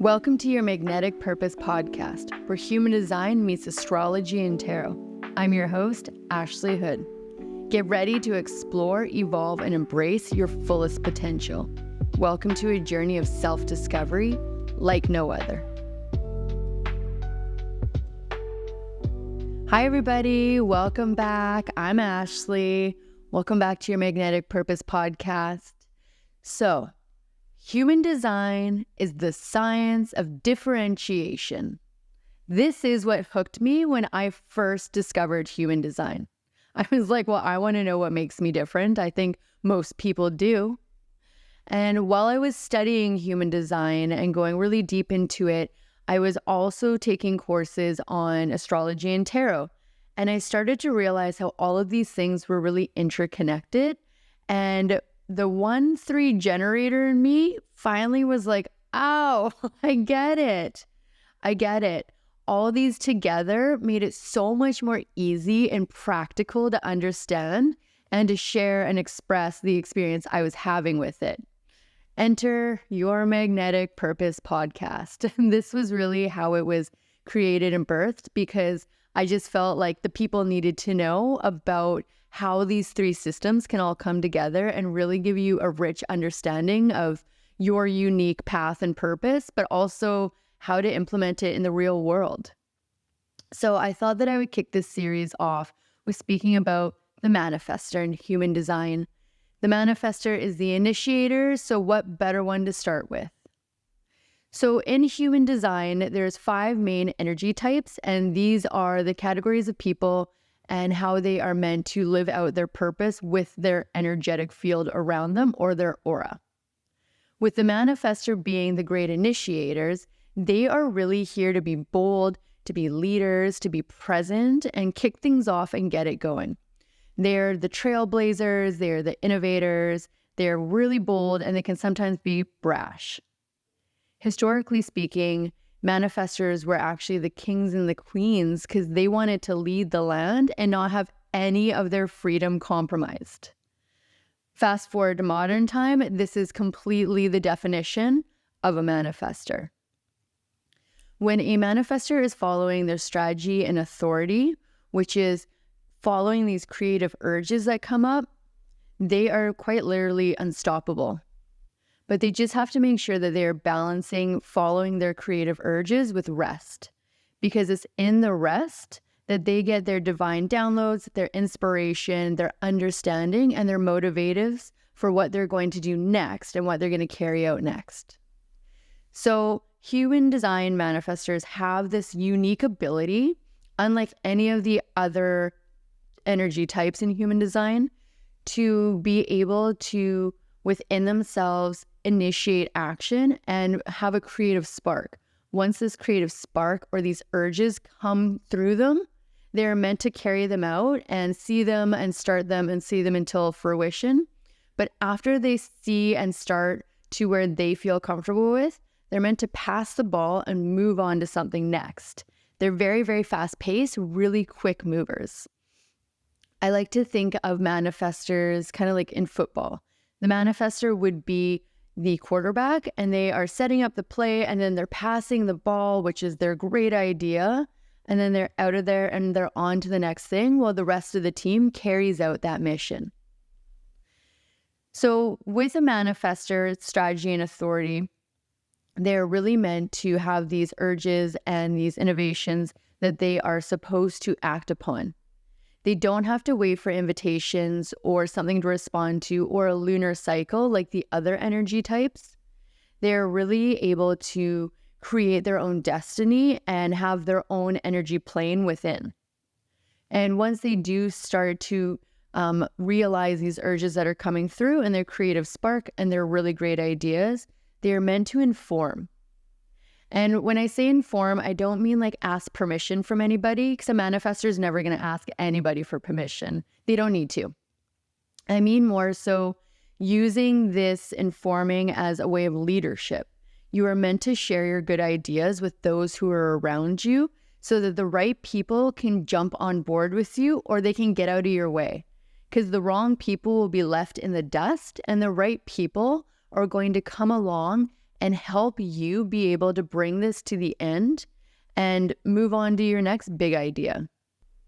Welcome to your Magnetic Purpose podcast, where human design meets astrology and tarot. I'm your host, Ashley Hood. Get ready to explore, evolve, and embrace your fullest potential. Welcome to a journey of self-discovery like no other. Hi, everybody. Welcome back. I'm Ashley. Welcome back to your Magnetic Purpose podcast. So, human design is the science of differentiation. This is what hooked me when I first discovered human design. I was like, well, I want to know what makes me different. I think most people do. And while I was studying human design and going really deep into it, I was also taking courses on astrology and tarot. And I started to realize how all of these things were really interconnected. And the 1-3 generator in me finally was like, oh, I get it. All of these together made it so much more easy and practical to understand and to share and express the experience I was having with it. Enter your Magnetic Purpose podcast. This was really how it was created and birthed, because I just felt like the people needed to know about how these three systems can all come together and really give you a rich understanding of your unique path and purpose, but also how to implement it in the real world. So I thought that I would kick this series off with speaking about the Manifestor in human design. The Manifestor is the initiator, so what better one to start with? So in human design, there's 5 main energy types, and these are the categories of people and how they are meant to live out their purpose with their energetic field around them or their aura. With the Manifestor being the great initiators, they are really here to be bold, to be leaders, to be present, and kick things off and get it going. They're the trailblazers, they're the innovators, they're really bold, and they can sometimes be brash. Historically speaking, Manifestors were actually the kings and the queens because they wanted to lead the land and not have any of their freedom compromised. Fast forward to modern time, this is completely the definition of a Manifestor. When a Manifestor is following their strategy and authority, which is following these creative urges that come up, they are quite literally unstoppable. But they just have to make sure that they are balancing following their creative urges with rest, because it's in the rest that they get their divine downloads, their inspiration, their understanding, and their motivatives for what they're going to do next and what they're going to carry out next. So human design Manifestors have this unique ability, unlike any of the other energy types in human design, to be able to, within themselves, initiate action and have a creative spark. Once this creative spark or these urges come through them, they're meant to carry them out and see them and start them and see them until fruition. But after they see and start to where they feel comfortable with, they're meant to pass the ball and move on to something next. They're very, very fast-paced, really quick movers. I like to think of Manifestors kind of like in football. The Manifestor would be the quarterback, and they are setting up the play, and then they're passing the ball, which is their great idea, and then they're out of there and they're on to the next thing while the rest of the team carries out that mission. So with a Manifestor, strategy and authority, they're really meant to have these urges and these innovations that they are supposed to act upon. They don't have to wait for invitations or something to respond to or a lunar cycle like the other energy types. They're really able to create their own destiny and have their own energy plane within. And once they do start to realize these urges that are coming through and their creative spark and their really great ideas, they are meant to inform. And when I say inform, I don't mean like ask permission from anybody, because a Manifestor is never going to ask anybody for permission. They don't need to. I mean more so using this informing as a way of leadership. You are meant to share your good ideas with those who are around you so that the right people can jump on board with you or they can get out of your way. Because the wrong people will be left in the dust and the right people are going to come along and help you be able to bring this to the end and move on to your next big idea.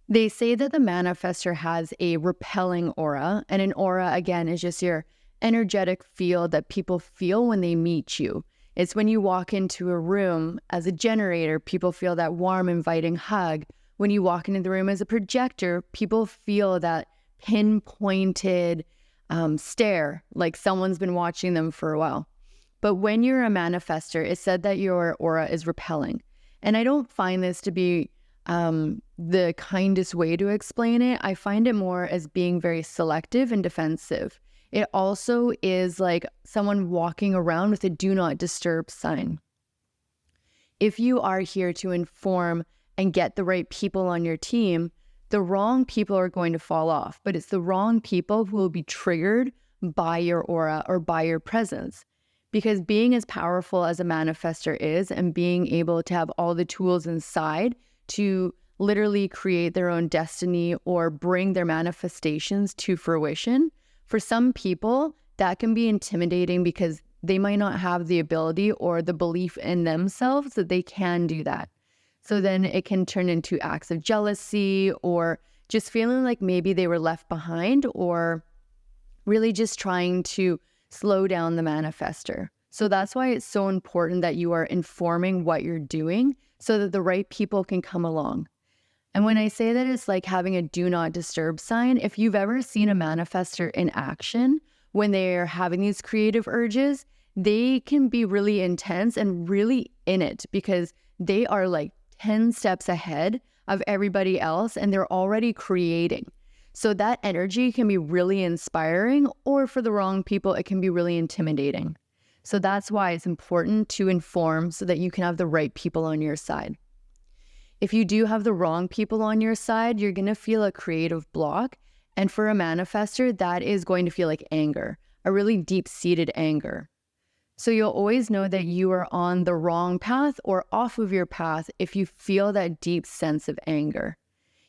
They say that the manifestor has a repelling aura, and an aura, again, is just your energetic field that people feel when they meet you. It's when you walk into a room as a generator, people feel that warm, inviting hug. When you walk into the room as a projector, people feel that pinpointed stare, like someone's been watching them for a while. But when you're a manifestor, it's said that your aura is repelling. And I don't find this to be the kindest way to explain it. I find it more as being very selective and defensive. It also is like someone walking around with a do not disturb sign. If you are here to inform and get the right people on your team, the wrong people are going to fall off, but it's the wrong people who will be triggered by your aura or by your presence. Because being as powerful as a manifestor is, and being able to have all the tools inside to literally create their own destiny or bring their manifestations to fruition, for some people, that can be intimidating because they might not have the ability or the belief in themselves that they can do that. So then it can turn into acts of jealousy or just feeling like maybe they were left behind, or really just trying to slow down the manifestor. So that's why it's so important that you are informing what you're doing so that the right people can come along. And when I say that it's like having a do not disturb sign, if you've ever seen a manifestor in action, when they're having these creative urges, they can be really intense and really in it because they are like 10 steps ahead of everybody else and they're already creating. So that energy can be really inspiring, or for the wrong people, it can be really intimidating. So that's why it's important to inform so that you can have the right people on your side. If you do have the wrong people on your side, you're going to feel a creative block. And for a manifestor, that is going to feel like anger, a really deep-seated anger. So you'll always know that you are on the wrong path or off of your path if you feel that deep sense of anger.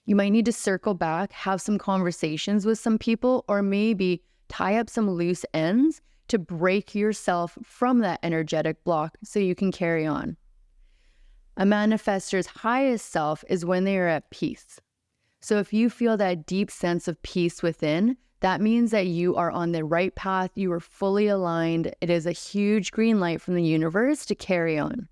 You might need to circle back, have some conversations with some people, or maybe tie up some loose ends to break yourself from that energetic block so you can carry on. A manifestor's highest self is when they are at peace. So if you feel that deep sense of peace within, that means that you are on the right path, you are fully aligned. It is a huge green light from the universe to carry on.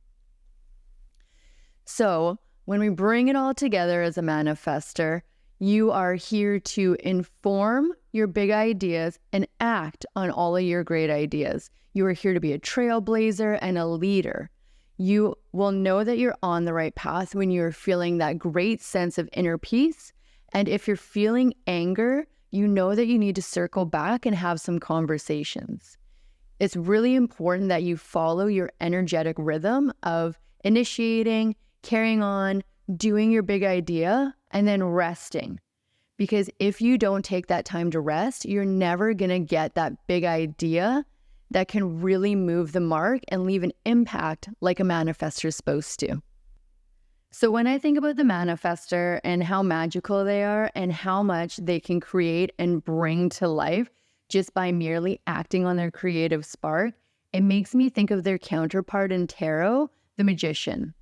So when we bring it all together as a manifestor, you are here to inform your big ideas and act on all of your great ideas. You are here to be a trailblazer and a leader. You will know that you're on the right path when you're feeling that great sense of inner peace. And if you're feeling anger, you know that you need to circle back and have some conversations. It's really important that you follow your energetic rhythm of initiating, carrying on, doing your big idea, and then resting. Because if you don't take that time to rest, you're never going to get that big idea that can really move the mark and leave an impact like a manifestor is supposed to. So when I think about the manifestor and how magical they are and how much they can create and bring to life just by merely acting on their creative spark, it makes me think of their counterpart in tarot, the magician.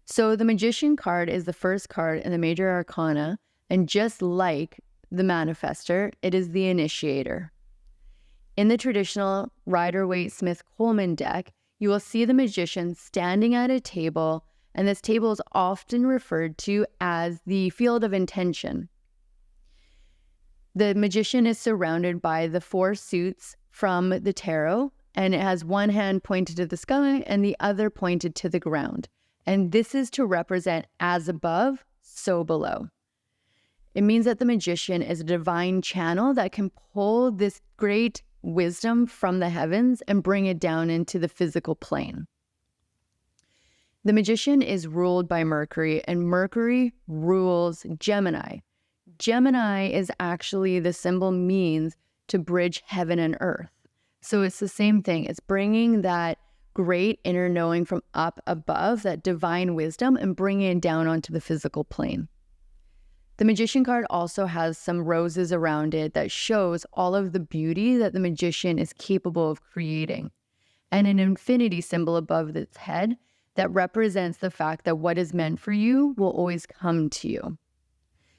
So the magician card is the first card in the major arcana, and just like the manifestor, it is the initiator. In the traditional Rider-Waite-Smith-Coleman deck, you will see the magician standing at a table, and this table is often referred to as the field of intention. The magician is surrounded by the 4 suits from the tarot, and it has one hand pointed to the sky and the other pointed to the ground. And this is to represent as above, so below. It means that the magician is a divine channel that can pull this great wisdom from the heavens and bring it down into the physical plane. The magician is ruled by Mercury, and Mercury rules Gemini. Gemini is actually, the symbol means to bridge heaven and earth. So it's the same thing. It's bringing that great inner knowing from up above, that divine wisdom, and bringing it down onto the physical plane. The magician card also has some roses around it that shows all of the beauty that the magician is capable of creating. and an infinity symbol above its head that represents the fact that what is meant for you will always come to you.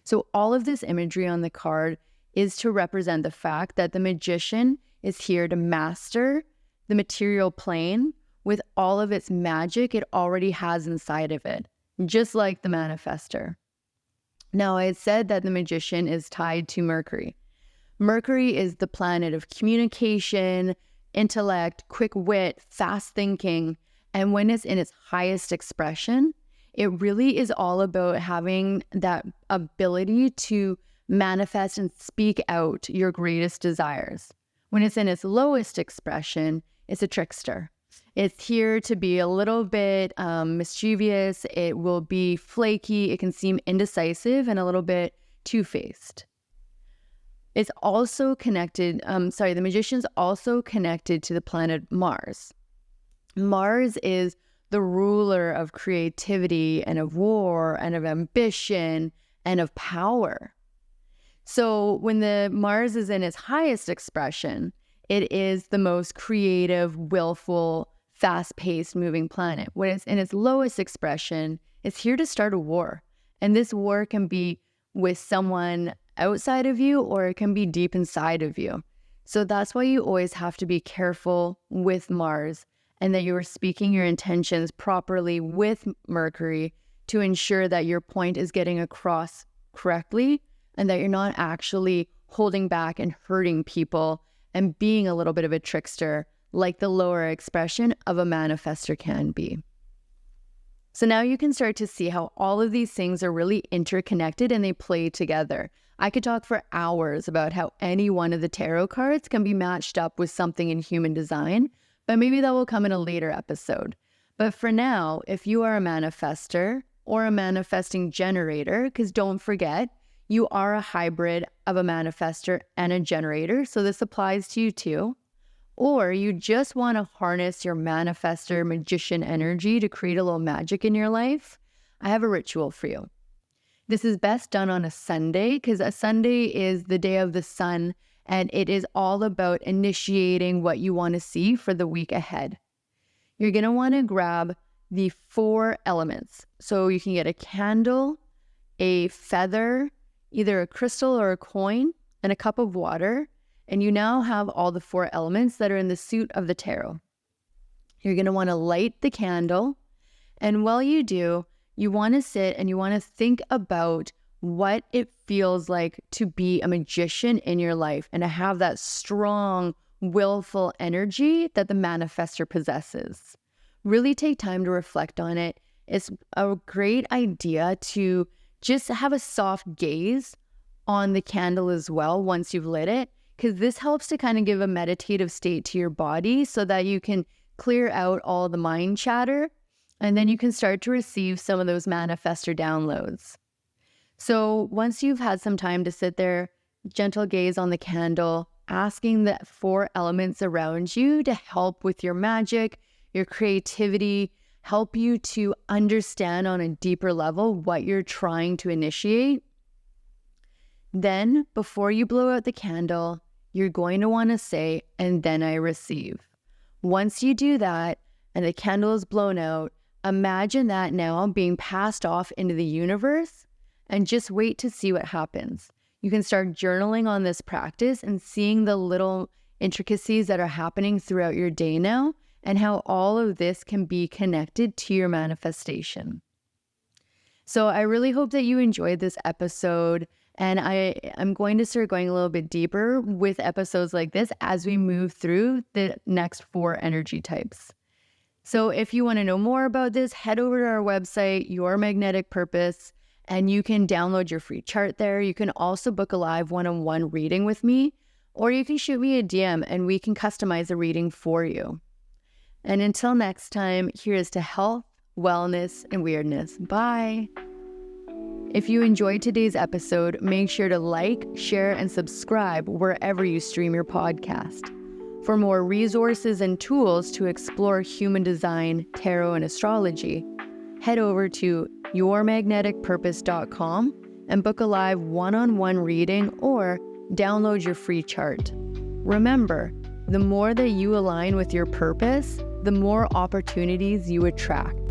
So all of this imagery on the card is to represent the fact that the magician is here to master the material plane with all of its magic it already has inside of it, just like the Manifestor. Now, I had said that the magician is tied to Mercury. Mercury is the planet of communication, intellect, quick wit, fast thinking, and when it's in its highest expression, it really is all about having that ability to manifest and speak out your greatest desires. When it's in its lowest expression, it's a trickster. It's here to be a little bit mischievous. It will be flaky. It can seem indecisive and a little bit two-faced. It's also connected, the magician's also connected to the planet Mars. Mars is the ruler of creativity and of war and of ambition and of power. So when the Mars is in its highest expression, it is the most creative, willful, fast-paced moving planet. When it's in its lowest expression, it's here to start a war. And this war can be with someone outside of you, or it can be deep inside of you. So that's why you always have to be careful with Mars, and that you are speaking your intentions properly with Mercury to ensure that your point is getting across correctly and that you're not actually holding back and hurting people and being a little bit of a trickster like the lower expression of a Manifestor can be. So now you can start to see how all of these things are really interconnected and they play together. I could talk for hours about how any one of the tarot cards can be matched up with something in human design, but maybe that will come in a later episode. But for now, if you are a manifestor or a manifesting generator, because don't forget, you are a hybrid of a manifestor and a generator, so this applies to you too. Or you just want to harness your manifestor magician energy to create a little magic in your life, I have a ritual for you. This is best done on a Sunday because a Sunday is the day of the sun, and it is all about initiating what you want to see for the week ahead. You're going to want to grab the 4 elements. So you can get a candle, a feather, either a crystal or a coin, and a cup of water. And you now have all the 4 elements that are in the suit of the tarot. You're going to want to light the candle. And while you do, you want to sit and you want to think about what it feels like to be a magician in your life and to have that strong, willful energy that the manifestor possesses. Really take time to reflect on it. It's a great idea to just have a soft gaze on the candle as well once you've lit it, because this helps to kind of give a meditative state to your body so that you can clear out all the mind chatter, and then you can start to receive some of those manifestor downloads. So once you've had some time to sit there, gentle gaze on the candle, asking the 4 elements around you to help with your magic, your creativity, help you to understand on a deeper level what you're trying to initiate. Then, before you blow out the candle, you're going to want to say, "And then I receive." Once you do that, and the candle is blown out, imagine that now being passed off into the universe, and just wait to see what happens. You can start journaling on this practice and seeing the little intricacies that are happening throughout your day now, and how all of this can be connected to your manifestation. So I really hope that you enjoyed this episode. And I'm going to start going a little bit deeper with episodes like this as we move through the next 4 energy types. So if you want to know more about this, head over to our website, Your Magnetic Purpose, and you can download your free chart there. You can also book a live one-on-one reading with me, or you can shoot me a DM and we can customize a reading for you. And until next time, here's to health, wellness, and weirdness. Bye. If you enjoyed today's episode, make sure to like, share, and subscribe wherever you stream your podcast. For more resources and tools to explore human design, tarot, and astrology, head over to yourmagneticpurpose.com and book a live one-on-one reading or download your free chart. Remember, The more that you align with your purpose, the more opportunities you attract.